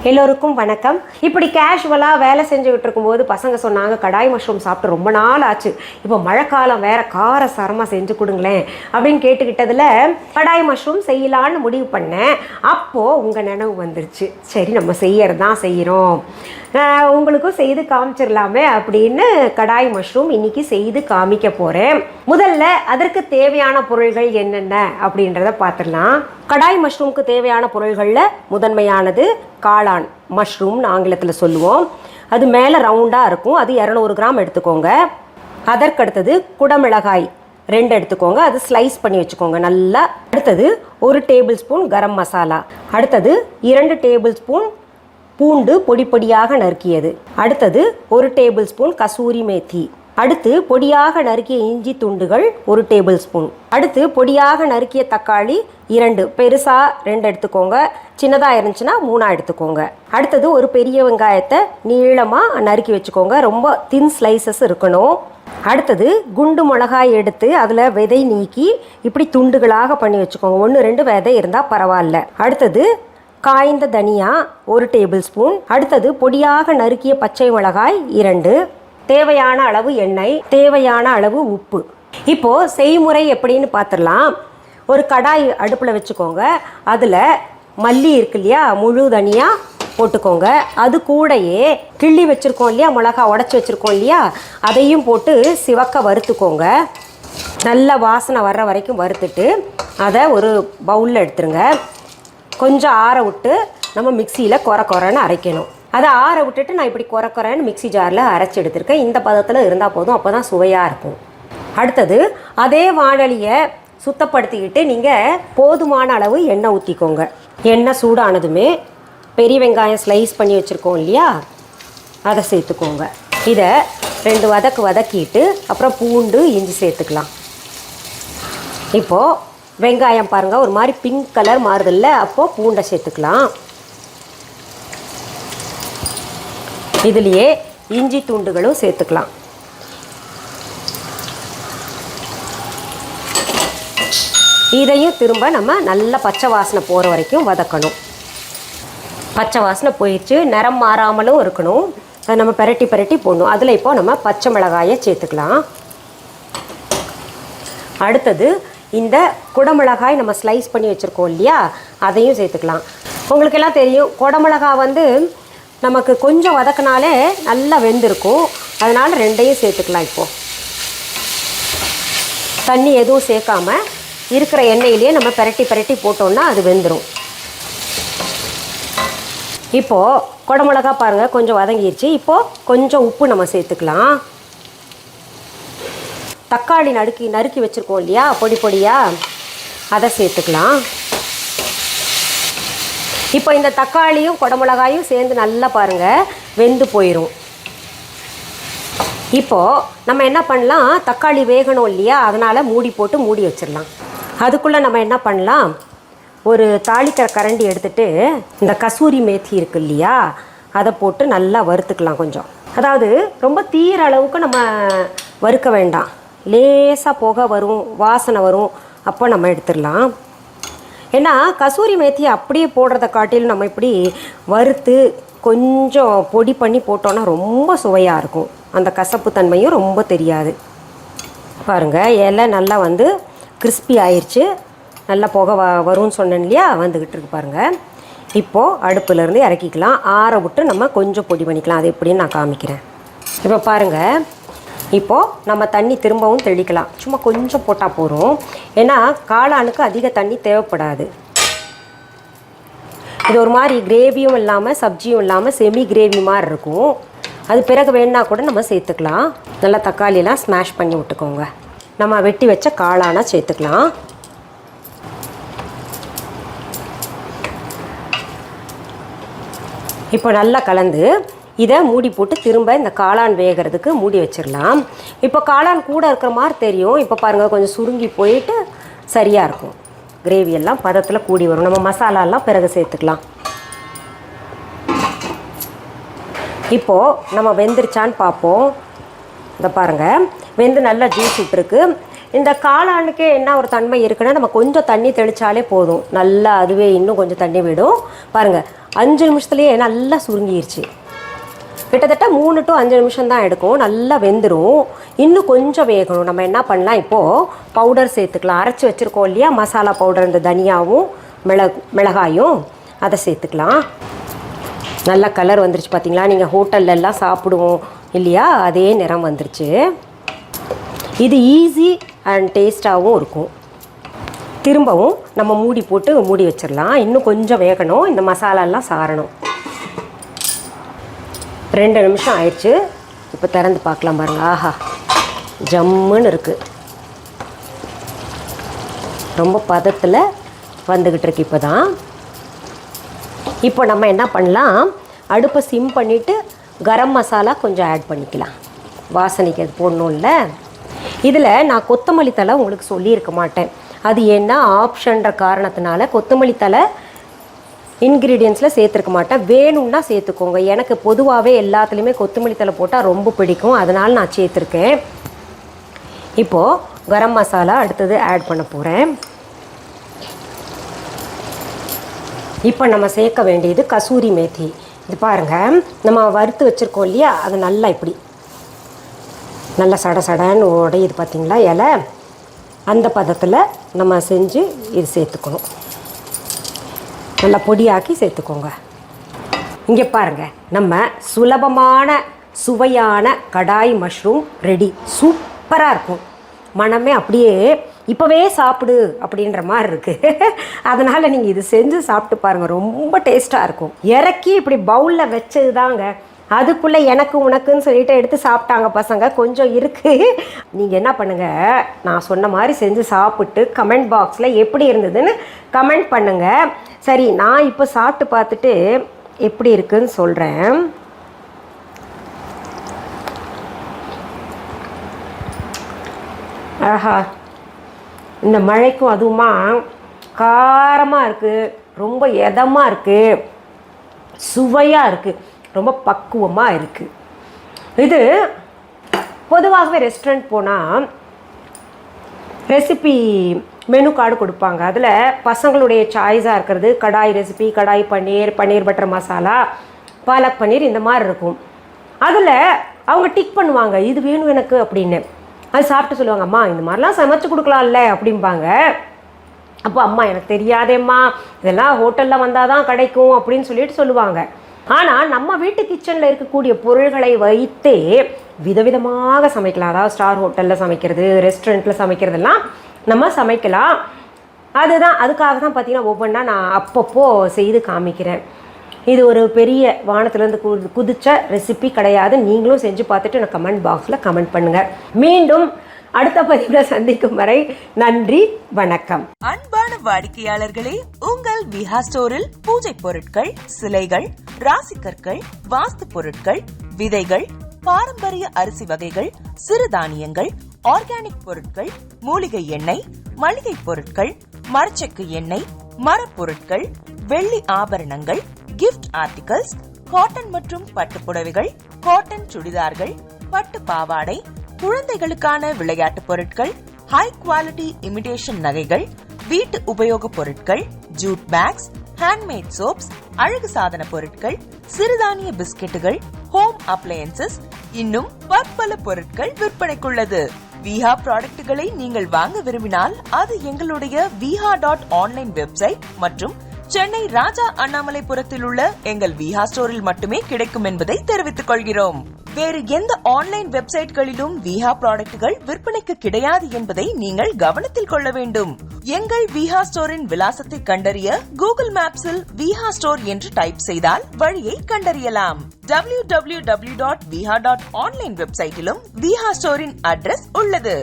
எல்லோருக்கும் வணக்கம். இப்படி கேஷுவலாக வேலை செஞ்சுக்கிட்டு இருக்கும்போது பசங்க சொன்னாங்க கடாய் மஷ்ரூம் சாப்பிட்டு ரொம்ப நாள் ஆச்சு, இப்போ மழைக்காலம் வேற, கார சாரமாக செஞ்சு கொடுங்களேன் அப்படின்னு கேட்டுக்கிட்டதில் கடாய் மஷ்ரூம் செய்யலான்னு முடிவு பண்ணேன். அப்போது உங்கள் நினைவு வந்துருச்சு, சரி நம்ம செய்யறதான் செய்கிறோம், உங்களுக்கும் செய்து காமிச்சிடலாமே அப்படின்னு கடாய் மஷ்ரூம் இன்னைக்கு செய்து காமிக்க போகிறேன். முதல்ல அதற்கு தேவையான பொருள்கள் என்னென்ன அப்படின்றத பார்த்துடலாம். கடாய் மஷ்ரூமுக்கு தேவையான பொருள்களில் முதன்மையானது காளான், மஷ்ரூம்னு ஆங்கிலத்தில் சொல்லுவோம். அது மேலே ரவுண்டாக இருக்கும், அது 200 கிராம் எடுத்துக்கோங்க. அதற்கடுத்தது குடமிளகாய் 2 எடுத்துக்கோங்க, அது ஸ்லைஸ் பண்ணி வச்சுக்கோங்க நல்லா. அடுத்தது 1 டேபிள் ஸ்பூன் கரம் மசாலா. அடுத்தது 2 டேபிள் ஸ்பூன் பூண்டு பொடி பொடியாக நறுக்கியது. அடுத்தது 1 டேபிள் ஸ்பூன் கசூரி மேத்தி. அடுத்து பொடியாக நறுக்கிய இஞ்சி துண்டுகள் 1 டேபிள் ஸ்பூன். அடுத்து பொடியாக நறுக்கிய தக்காளி 2, பெருசாக 2 எடுத்துக்கோங்க, சின்னதாக இருந்துச்சுன்னா 3 எடுத்துக்கோங்க. அடுத்தது ஒரு பெரிய வெங்காயத்தை நீளமாக நறுக்கி வச்சுக்கோங்க, ரொம்ப தின் ஸ்லைசஸ் இருக்கணும். அடுத்தது குண்டு மிளகாய் எடுத்து அதில் விதை நீக்கி இப்படி துண்டுகளாக பண்ணி வச்சுக்கோங்க, 1-2 விதை இருந்தால் பரவாயில்ல. அடுத்தது காய்ந்த தனியா 1 டேபிள் ஸ்பூன். அடுத்தது பொடியாக நறுக்கிய பச்சை மிளகாய் 2, தேவையான அளவு எண்ணெய், தேவையான அளவு உப்பு. இப்போது செய்முறை எப்படின்னு பார்த்துடலாம். ஒரு கடாய் அடுப்பில் வச்சுக்கோங்க, அதில் மல்லி இருக்கு இல்லையா, முழு தனியாக போட்டுக்கோங்க. அது கூடையே கிள்ளி வச்சுருக்கோம் இல்லையா, மிளகா உடச்சி வச்சுருக்கோம் இல்லையா, அதையும் போட்டு சிவக்க வறுத்துக்கோங்க. நல்ல வாசனை வர்ற வரைக்கும் வறுத்துட்டு அதை ஒரு பவுலில் எடுத்துருங்க. கொஞ்சம் ஆற விட்டு நம்ம மிக்சியில் கொரன்னு அரைக்கணும். அதை ஆற விட்டுட்டு நான் இப்படி கொரன்னு மிக்சி ஜாரில் அரைச்சி எடுத்திருக்கேன். இந்த பதத்தில் இருந்தால் போதும், அப்போ தான் சுவையாக இருக்கும். அடுத்தது அதே வாணலியை சுத்தப்படுத்திக்கிட்டு நீங்கள் போதுமான அளவு எண்ணெய் ஊற்றிக்கோங்க. எண்ணெய் சூடானதுமே பெரிய வெங்காயம் ஸ்லைஸ் பண்ணி வச்சுருக்கோம் இல்லையா, அதை சேர்த்துக்கோங்க. இதை 2 வதக்கிட்டு அப்புறம் பூண்டு இஞ்சி சேர்த்துக்கலாம். இப்போது வெங்காயம் பாருங்கள் ஒரு மாதிரி பிங்க் கலர் மாறுதில்ல, அப்போது பூண்டை சேர்த்துக்கலாம். இதுலேயே இஞ்சி துண்டுகளும் சேர்த்துக்கலாம். இதையும் திரும்ப நம்ம நல்லா பச்சை வாசனை போகிற வரைக்கும் வதக்கணும். பச்சை வாசனை போயிடுச்சு, நிறம் மாறாமலும் இருக்கணும், அதை நம்ம பெரட்டி போடணும். அதில் இப்போது நம்ம பச்சை மிளகாயை சேர்த்துக்கலாம். அடுத்தது இந்த குடமிளகாய் நம்ம ஸ்லைஸ் பண்ணி வச்சுருக்கோம் இல்லையா, அதையும் சேர்த்துக்கலாம். உங்களுக்கெல்லாம் தெரியும், குடமிளகாய் நமக்கு கொஞ்சம் வதக்கினாலே நல்லா வெந்திருக்கும், அதனால் 2ஐயும் சேர்த்துக்கலாம். இப்போது தண்ணி எதுவும் சேர்க்காம இருக்கிற எண்ணெயிலேயே நம்ம பெரட்டி போட்டோம்னா அது வெந்துடும். இப்போது குடமிளகாய் பாருங்கள் கொஞ்சம் வதங்கிடுச்சு. இப்போது கொஞ்சம் உப்பு நம்ம சேர்த்துக்கலாம். தக்காளி நறுக்கி வச்சுருக்கோம் இல்லையா பொடி பொடியாக, அதை சேர்த்துக்கலாம். இப்போ இந்த தக்காளியும் குடமிளகாயும் சேர்ந்து நல்லா பாருங்கள் வெந்து போயிடும். இப்போது நம்ம என்ன பண்ணலாம், தக்காளி வேகணும் இல்லையா, அதனால் மூடி வச்சிடலாம். அதுக்குள்ளே நம்ம என்ன பண்ணலாம், ஒரு தாளிக்கிற கரண்டி எடுத்துகிட்டு இந்த கசூரி மேத்தி இருக்கு இல்லையா, அதை போட்டு நல்லா வறுத்துக்கலாம். கொஞ்சம், அதாவது ரொம்ப தீர அளவுக்கு நம்ம வறுக்க வேண்டாம், லேசாக புகை வரும், வாசனை வரும், அப்போ நம்ம எடுத்துடலாம். ஏன்னா கசூரி மேத்தி அப்படியே போடுறத காட்டிலும் நம்ம இப்படி வறுத்து கொஞ்சம் பொடி பண்ணி போட்டோன்னா ரொம்ப சுவையாக இருக்கும், அந்த கசப்பு தன்மையும் ரொம்ப தெரியாது. பாருங்கள் இலை நல்லா கிறிஸ்பி ஆயிடுச்சு, நல்லா புகை வரும்னு சொன்னேன் இல்லையா, வந்துக்கிட்டு இருக்கு பாருங்கள். இப்போது அடுப்புலேருந்து இறக்கிக்கலாம். ஆற விட்டு நம்ம கொஞ்சம் பொடி பண்ணிக்கலாம், அது எப்படின்னு நான் காமிக்கிறேன். இப்போ பாருங்கள், இப்போது நம்ம தண்ணி திரும்பவும் தெளிக்கலாம், சும்மா கொஞ்சம் போட்டால் போதும், ஏன்னா காளானுக்கு அதிக தண்ணி தேவைப்படாது. இது ஒரு மாதிரி கிரேவியும் இல்லாமல் சப்ஜியும் இல்லாமல் செமி கிரேவி மாதிரி இருக்கும். அது பிறகு வேணா கூட நம்ம சேர்த்துக்கலாம். நல்லா தக்காளியெல்லாம் ஸ்மாஷ் பண்ணி விட்டுக்கோங்க. நம்ம வெட்டி வச்ச காளானை சேர்த்துக்கலாம். இப்போ நல்லா கலந்து இதை மூடி போட்டு திரும்ப இந்த காளான் வேகிறதுக்கு மூடி வச்சிடலாம். இப்போ காளான் கூட இருக்கிற மாதிரி தெரியும், இப்போ பாருங்கள் கொஞ்சம் சுருங்கி போயிட்டு சரியாக இருக்கும், கிரேவியெல்லாம் பதத்தில் கூடி வரும். நம்ம மசாலாலாம் பிறகு சேர்த்துக்கலாம். இப்போது நம்ம வெந்துருச்சான்னு பார்ப்போம். இதை பாருங்கள் வெந்து நல்லா ஜூஸ் விட்டுருக்கு. இந்த காளானுக்கே என்ன ஒரு தன்மை இருக்குன்னா, நம்ம கொஞ்சம் தண்ணி தெளித்தாலே போதும், நல்லா அதுவே இன்னும் கொஞ்சம் தண்ணி விடும். பாருங்கள் 5 நிமிஷத்துலேயே நல்லா சுருங்கிருச்சு. கிட்டத்தட்ட 3 to 5 நிமிஷம் தான் எடுக்கும், நல்லா வெந்துடும். இன்னும் கொஞ்சம் வேகணும். நம்ம என்ன பண்ணலாம், இப்போது பவுடர் சேர்த்துக்கலாம். அரைச்சி வச்சுருக்கோம் இல்லையா மசாலா பவுடர், இந்த தனியாவும் மிளகாயும், அதை சேர்த்துக்கலாம். நல்லா கலர் வந்துருச்சு பார்த்தீங்களா. நீங்கள் ஹோட்டல்லலாம் சாப்பிடுவோம் இல்லையா, அதே நிறம் வந்துருச்சு. இது ஈஸி அண்ட் டேஸ்ட்டாகவும் இருக்கும். திரும்பவும் நம்ம மூடி போட்டு மூடி வச்சிடலாம். இன்னும் கொஞ்சம் வேகணும், இந்த மசாலாலாம் சாரணும். 2 நிமிஷம் ஆயிடுச்சு. இப்போ திறந்து பார்க்கலாம் பாருங்கள். ஆஹா, ஜம்முன்னு இருக்குது. ரொம்ப பதத்தில் வந்துக்கிட்டு இருக்கு. இப்போ நம்ம என்ன பண்ணலாம், அடுப்பை சிம் பண்ணிவிட்டு கரம் மசாலா கொஞ்சம் ஆட் பண்ணிக்கலாம். வாசனைக்கு அது போடணும்ல. இதில் நான் கொத்தமல்லி தழை உங்களுக்கு சொல்லியிருக்க மாட்டேன். அது ஏன்னா ஆப்ஷன்ற காரணத்தினால கொத்தமல்லி தழை இன்க்ரீடியன்ஸில் சேர்த்துருக்க மாட்டேன். வேணும்னா சேர்த்துக்கோங்க. எனக்கு பொதுவாகவே எல்லாத்துலேயுமே கொத்தமல்லி தழை போட்டால் ரொம்ப பிடிக்கும், அதனால் நான் சேர்த்துருக்கேன். இப்போது கரம் மசாலா அடுத்தது ஆட் பண்ண போகிறேன். இப்போ நம்ம சேர்க்க வேண்டியது கசூரி மேத்தி. இது பாருங்கள், நம்ம வறுத்து வச்சுருக்கோம் இல்லையா, அது நல்லா இப்படி நல்லா சடன்னு உடையுது பார்த்தீங்களா இலை. அந்த பதத்தில் நம்ம செஞ்சு இது சேர்த்துக்கணும். நல்லா பொடியாக்கி சேர்த்துக்கோங்க. இங்கே பாருங்கள், நம்ம சுலபமான சுவையான கடாய் மஷ்ரூம் ரெடி. சூப்பராக இருக்கும். மனமே அப்படியே இப்போவே சாப்பிடு அப்படின்ற மாதிரி இருக்குது. அதனால் நீங்கள் இது செஞ்சு சாப்பிட்டு பாருங்கள், ரொம்ப டேஸ்ட்டாக இருக்கும். இறக்கி இப்படி பவுலில் வச்சது தாங்க, அதுக்குள்ளே எனக்கு உனக்குன்னு சொல்லிட்டு எடுத்து சாப்பிட்டாங்க பசங்க. கொஞ்சம் இருக்குது. நீங்கள் என்ன பண்ணுங்கள், நான் சொன்ன மாதிரி செஞ்சு சாப்பிட்டு கமெண்ட் பாக்ஸில் எப்படி இருந்ததுன்னு கமெண்ட் பண்ணுங்கள். சரி, நான் இப்போ சாப்பிட்டு பார்த்துட்டு எப்படி இருக்குன்னு சொல்கிறேன். ஆஹா, இந்த மழைக்கும் அதுவுமா காரமாக இருக்குது, ரொம்ப எதமாக இருக்குது, சுவையாக இருக்குது, ரொம்ப பக்குவமாக இருக்குது. இது பொதுவாகவே ரெஸ்டாரண்ட் போனால் ரெசிபி மெனு கார்டு கொடுப்பாங்க. அதில் பசங்களுடைய சாய்ஸாக இருக்கிறது கடாய் ரெசிபி, கடாய் பன்னீர், பன்னீர் பட்டர் மசாலா, பாலக் பன்னீர், இந்த மாதிரி இருக்கும். அதில் அவங்க டிக் பண்ணுவாங்க, இது வேணும் எனக்கு அப்படின்னு. அது சாப்பிட்டு சொல்லுவாங்க, அம்மா இந்த மாதிரிலாம் சமைச்சு கொடுக்கலாம்ல அப்படிம்பாங்க. அப்போ அம்மா எனக்கு தெரியாதேம்மா, இதெல்லாம் ஹோட்டலில் வந்தால் தான் கிடைக்கும் அப்படின்னு சொல்லிட்டு சொல்லுவாங்க. ஆனால் நம்ம வீட்டு கிச்சனில் இருக்கக்கூடிய பொருள்களை வைத்தே விதவிதமாக சமைக்கலாம். அதாவது ஸ்டார் ஹோட்டலில் சமைக்கிறது, ரெஸ்டாரண்ட்டில் சமைக்கிறதெல்லாம் நம்ம சமைக்கலாம். அதுக்காக தான் பார்த்தீங்கன்னா ஒவ்வொன்றா நான் அப்பப்போ செய்து காமிக்கிறேன். இது ஒரு பெரிய வானத்துலேருந்து குதிச்ச ரெசிபி கிடையாது. நீங்களும் செஞ்சு பார்த்துட்டு எனக்கு கமெண்ட் பாக்ஸில் கமெண்ட் பண்ணுங்கள். மீண்டும் அடுத்த பதிவில் சந்திக்கும் வரை நன்றி, வணக்கம். அன்பான வாடிக்கையாளர்களே, உங்கள் விஹா ஸ்டோரில் பூஜை பொருட்கள், சிலைகள், ராசிக்கற்கள், வாஸ்து பொருட்கள், விதைகள், பாரம்பரிய அரிசி வகைகள், சிறுதானியங்கள், ஆர்கானிக் பொருட்கள், மூலிகை எண்ணெய், மளிகை பொருட்கள், மரச்செக்கு எண்ணெய், மரப்பொருட்கள், வெள்ளி ஆபரணங்கள், கிஃப்ட் ஆர்டிகல்ஸ், காட்டன் மற்றும் பட்டு புடவைகள், காட்டன் சுடிதார்கள், பட்டு பாவாடை, குழந்தைகளுக்கான விளையாட்டு பொருட்கள், ஹை குவாலிட்டி இமிடேஷன் நகைகள், வீட்டு உபயோக பொருட்கள், ஜூட் பேக்ஸ், ஹேண்ட்மேட் சோப்ஸ், அழகு சாதன பொருட்கள், சிறுதானிய பிஸ்கெட்டுகள், ஹோம் அப்ளையன்சஸ், இன்னும் பற்பல பொருட்கள் விற்பனைக்குள்ளது. விஹா ப்ராடக்ட்களை நீங்கள் வாங்க விரும்பினால் அது எங்களுடைய viha.online வெப்சைட் மற்றும் சென்னை ராஜா அண்ணாமலைபுரத்தில் உள்ள எங்கள் விஹா ஸ்டோரில் மட்டுமே கிடைக்கும் என்பதை தெரிவித்துக் கொள்கிறோம். வேறு எந்த ஆன்லைன் வெப்சைட்களிலும் விஹா ப்ராடக்ட்கள் விற்பனைக்கு கிடையாது என்பதை நீங்கள் கவனத்தில் கொள்ள வேண்டும். எங்கள் விஹா ஸ்டோரின் விலாசத்தை கண்டறிய கூகுள் மேப்ஸில் விஹா ஸ்டோர் என்று டைப் செய்தால் வழியை கண்டறியலாம். www.viha.online வெப்சைட்டிலும் விஹா ஸ்டோரின் அட்ரஸ் உள்ளது.